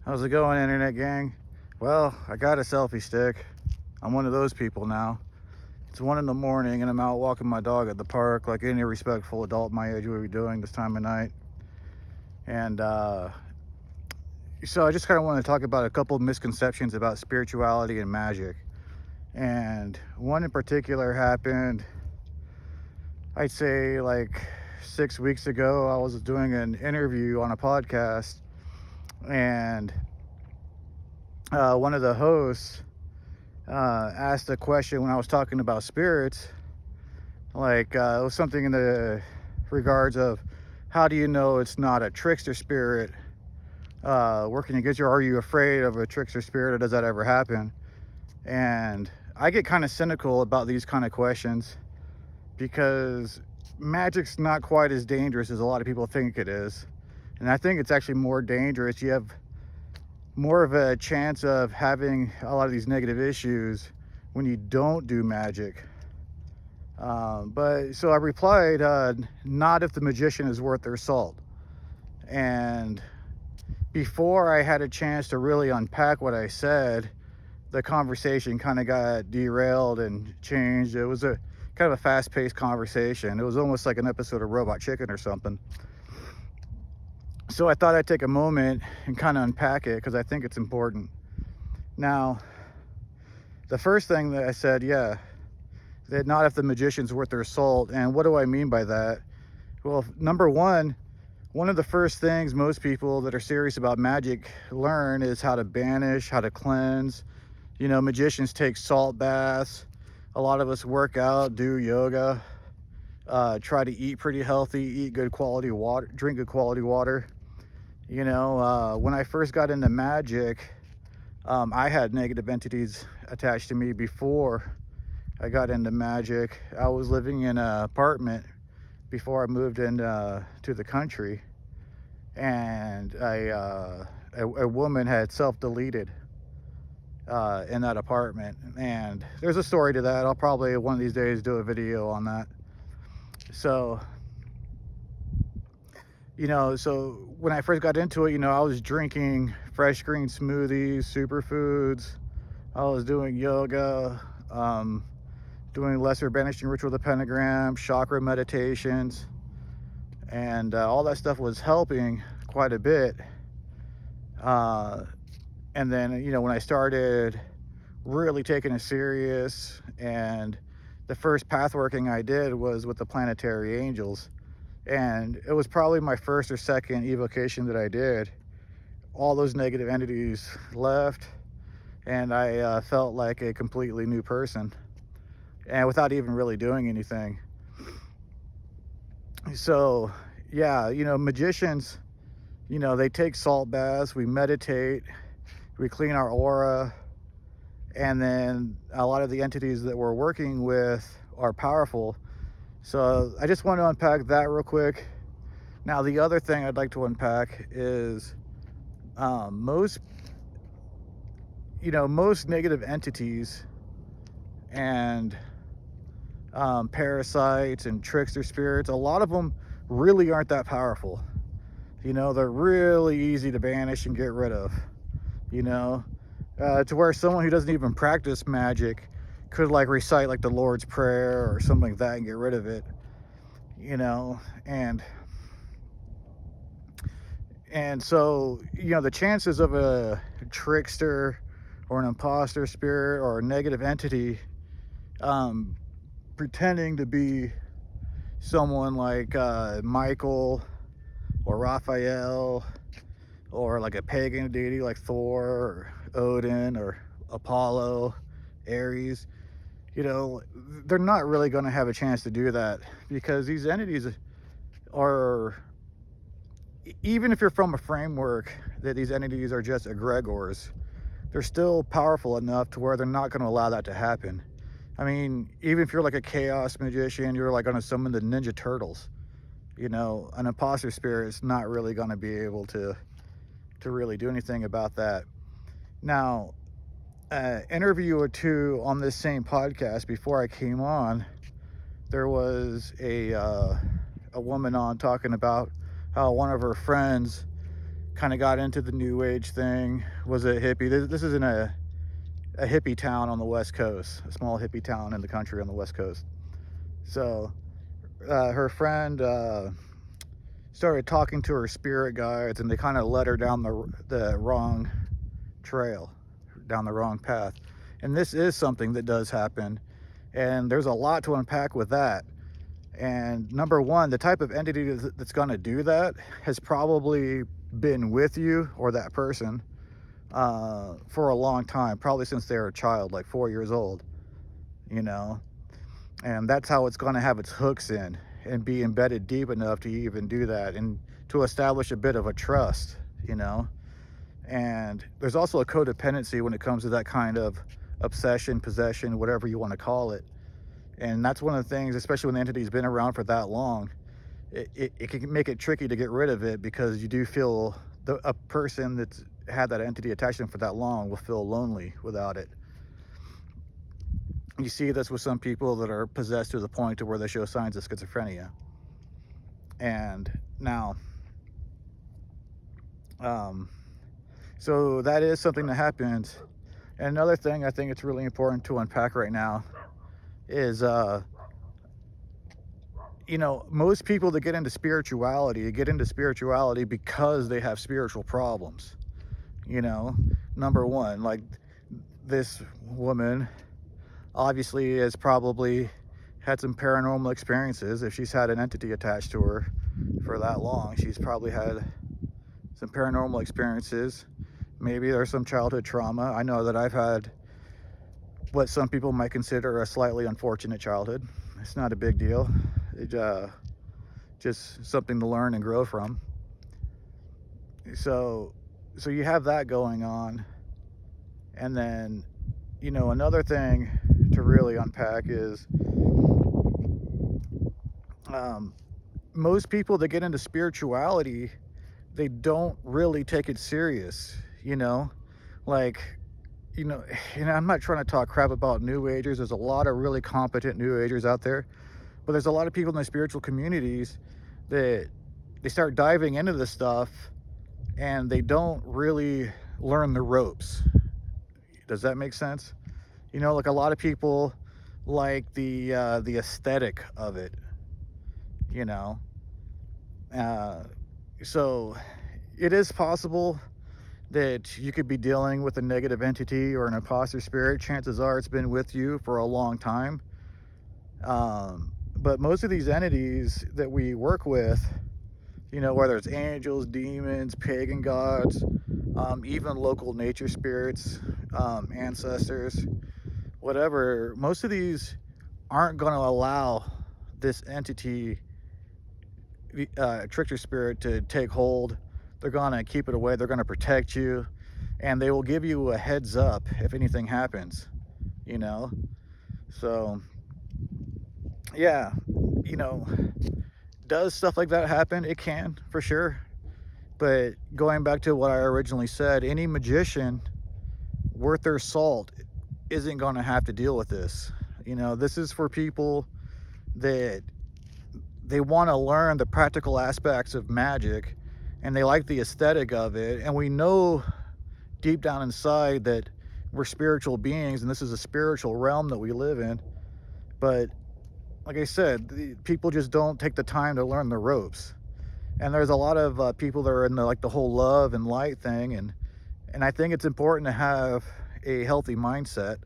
How's it going, internet gang? Well, I got a selfie stick. I'm one of those people now. It's 1 in the morning and I'm out walking my dog at the park like any respectful adult my age would be doing this time of night. And so I just kind of want to talk about a couple of misconceptions about spirituality and magic. And one in particular happened, I'd say like 6 weeks ago. I was doing an interview on a podcast, and one of the hosts asked a question when I was talking about spirits. Like, it was something in the regards of, how do you know it's not a trickster spirit working against you? Or are you afraid of a trickster spirit, or does that ever happen? And I get kind of cynical about these kind of questions, because magic's not quite as dangerous as a lot of people think it is. And I think it's actually more dangerous. You have more of a chance of having a lot of these negative issues when you don't do magic. But so I replied, not if the magician is worth their salt. And before I had a chance to really unpack what I said, the conversation kind of got derailed and changed. It was a kind of a fast-paced conversation. It was almost like an episode of Robot Chicken or something. So I thought I'd take a moment and kind of unpack it, because I think it's important. Now, the first thing that I said, that not if the magician's worth their salt. And what do I mean by that? Well, number one of the first things most people that are serious about magic learn is how to banish, how to cleanse. You know, magicians take salt baths. A lot of us work out, do yoga, try to eat pretty healthy, eat good quality water, drink good quality water. You know, when I first got into magic, I had negative entities attached to me before I got into magic. I was living in an apartment before I moved into to the country, and a woman had self-deleted in that apartment. And there's a story to that. I'll probably one of these days do a video on that. So, you know, so when I first got into it, you know, I was drinking fresh green smoothies, superfoods. I was doing yoga, doing lesser banishing ritual of the pentagram, chakra meditations, and all that stuff was helping quite a bit. And then, you know, when I started really taking it serious, and the first path working I did was with the planetary angels. And it was probably my first or second evocation that I did. All those negative entities left, and I felt like a completely new person, and without even really doing anything. So, yeah, you know, magicians, you know, they take salt baths, we meditate, we clean our aura, and then a lot of the entities that we're working with are powerful. So I just want to unpack that real quick. Now, the other thing I'd like to unpack is most negative entities and parasites and trickster spirits, a lot of them really aren't that powerful. You know, they're really easy to banish and get rid of, you know, to where someone who doesn't even practice magic could like recite like the Lord's Prayer or something like that and get rid of it, you know. And so, you know, the chances of a trickster or an imposter spirit or a negative entity pretending to be someone like Michael or Raphael, or like a pagan deity like Thor or Odin or Apollo, Ares, you know, they're not really going to have a chance to do that, because these entities are, even if you're from a framework that these entities are just egregores, they're still powerful enough to where they're not going to allow that to happen. I mean, even if you're like a chaos magician, you're like going to summon the Ninja Turtles, you know, an imposter spirit is not really going to be able to really do anything about that. Now, interview or two on this same podcast before I came on, there was a woman on talking about how one of her friends kind of got into the new age thing, was a hippie. This is in a hippie town on the West Coast, a small hippie town in the country on the West Coast. So her friend started talking to her spirit guides, and they kind of led her down the wrong trail, down the wrong path. And this is something that does happen, and there's a lot to unpack with that. And number one, the type of entity that's going to do that has probably been with you or that person for a long time, probably since they were a child, like 4 years old, you know. And that's how it's going to have its hooks in and be embedded deep enough to even do that and to establish a bit of a trust, you know. And there's also a codependency when it comes to that kind of obsession, possession, whatever you want to call it. And that's one of the things, especially when the entity's been around for that long, it can make it tricky to get rid of it, because you do feel a person that's had that entity attached to them for that long will feel lonely without it. You see this with some people that are possessed to the point to where they show signs of schizophrenia. And now, so that is something that happens. And another thing I think it's really important to unpack right now is, you know, most people that get into spirituality because they have spiritual problems. You know, number one, like this woman obviously has probably had some paranormal experiences. If she's had an entity attached to her for that long, she's probably had some paranormal experiences. Maybe there's some childhood trauma. I know that I've had what some people might consider a slightly unfortunate childhood. It's not a big deal. It's just something to learn and grow from. So you have that going on. And then, you know, another thing to really unpack is most people that get into spirituality, they don't really take it serious, you know. Like, you know, I'm not trying to talk crap about New Agers. There's a lot of really competent New Agers out there, but there's a lot of people in the spiritual communities that they start diving into this stuff and they don't really learn the ropes. Does that make sense? You know, like a lot of people like the aesthetic of it, you know. So it is possible that you could be dealing with a negative entity or an imposter spirit. Chances are it's been with you for a long time. But most of these entities that we work with, you know, whether it's angels, demons, pagan gods, even local nature spirits, ancestors, whatever, most of these aren't going to allow this entity, Trickster Spirit, to take hold. They're going to keep it away. They're going to protect you, and they will give you a heads up if anything happens, you know. So yeah, you know, does stuff like that happen? It can, for sure. But going back to what I originally said, any magician worth their salt isn't going to have to deal with this. You know, this is for people that they want to learn the practical aspects of magic, and they like the aesthetic of it. And we know deep down inside that we're spiritual beings, and this is a spiritual realm that we live in. But like I said, people just don't take the time to learn the ropes. And there's a lot of people that are in the whole love and light thing, and I think it's important to have a healthy mindset,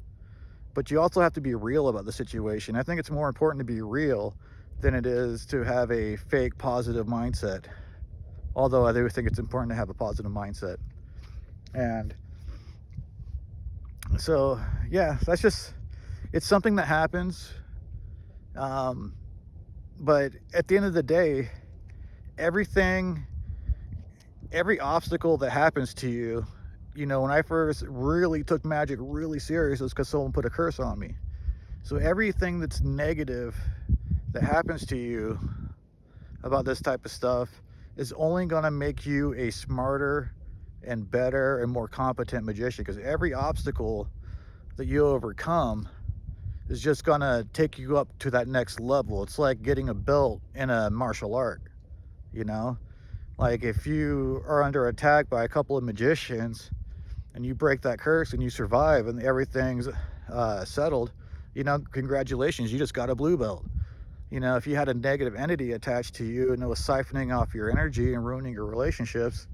but you also have to be real about the situation. I think it's more important to be real than it is to have a fake positive mindset, although I do think it's important to have a positive mindset. And so yeah, that's just, it's something that happens. But at the end of the day, every obstacle that happens to you, you know, when I first really took magic really serious, it was because someone put a curse on me. So everything that's negative that happens to you about this type of stuff is only going to make you a smarter and better and more competent magician, because every obstacle that you overcome is just going to take you up to that next level. It's like getting a belt in a martial art, you know. Like if you are under attack by a couple of magicians and you break that curse and you survive and everything's settled, you know, congratulations, you just got a blue belt. You know, if you had a negative entity attached to you and it was siphoning off your energy and ruining your relationships,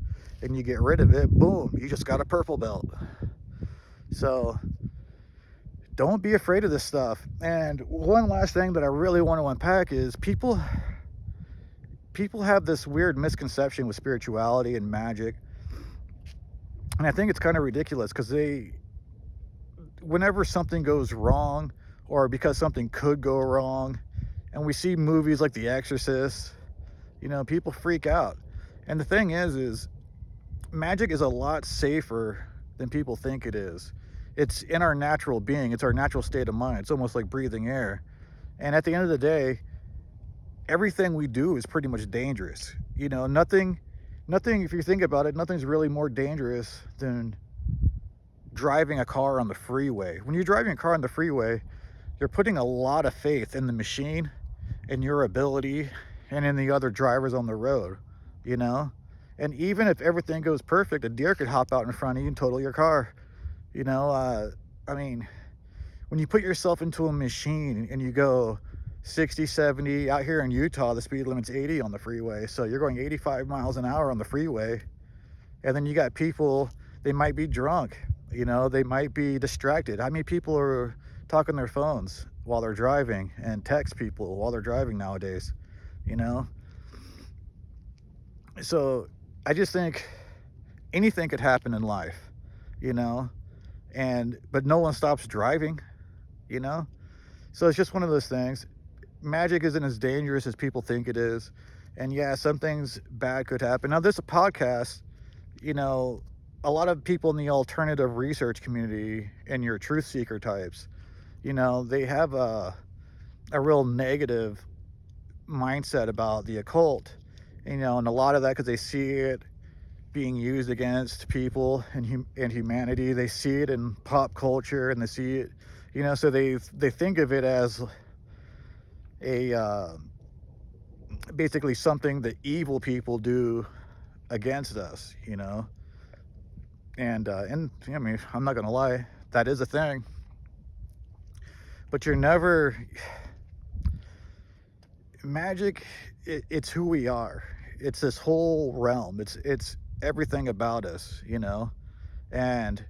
and you get rid of it, boom, you just got a purple belt. So don't be afraid of this stuff. And one last thing that I really want to unpack is people have this weird misconception with spirituality and magic. And I think it's kind of ridiculous because whenever something goes wrong, or because something could go wrong, and we see movies like The Exorcist, you know, people freak out. And the thing is magic is a lot safer than people think it is. It's in our natural being. It's our natural state of mind. It's almost like breathing air. And at the end of the day, everything we do is pretty much dangerous. You know, nothing, if you think about it, nothing's really more dangerous than driving a car on the freeway. When you're driving a car on the freeway, you're putting a lot of faith in the machine, in your ability, and in the other drivers on the road, you know? And even if everything goes perfect, a deer could hop out in front of you and total your car. You know, I mean, when you put yourself into a machine and you go 60, 70, out here in Utah, the speed limit's 80 on the freeway. So you're going 85 miles an hour on the freeway. And then you got people, they might be drunk, you know, they might be distracted. How many people are talking their phones while they're driving and text people while they're driving nowadays, you know? So I just think anything could happen in life, you know? But no one stops driving, you know? So it's just one of those things. Magic isn't as dangerous as people think it is. And yeah, some things bad could happen. Now, this podcast, you know, a lot of people in the alternative research community and your truth seeker types, you know, they have a real negative mindset about the occult, you know, and a lot of that because they see it being used against people and humanity. They see it in pop culture, and they see it, you know, so they think of it as a basically something that evil people do against us, you know. And I mean, I'm not gonna lie, that is a thing, but you're never magic. It's who we are. It's this whole realm. It's everything about us, you know. And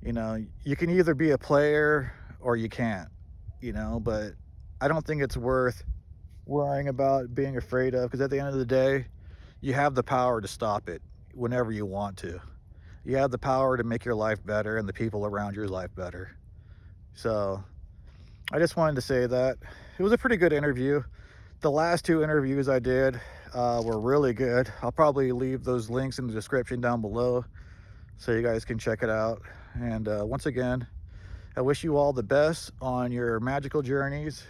you know, you can either be a player or you can't, you know. But I don't think it's worth worrying about, being afraid of, because at the end of the day, you have the power to stop it whenever you want to. You have the power to make your life better and the people around your life better. So I just wanted to say that it was a pretty good interview. The last two interviews I did were really good. I'll probably leave those links in the description down below so you guys can check it out. And once again, I wish you all the best on your magical journeys.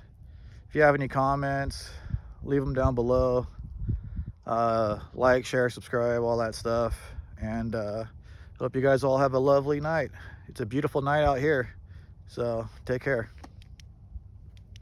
If you have any comments, leave them down below. Like, share, subscribe, all that stuff. And hope you guys all have a lovely night. It's a beautiful night out here. So take care.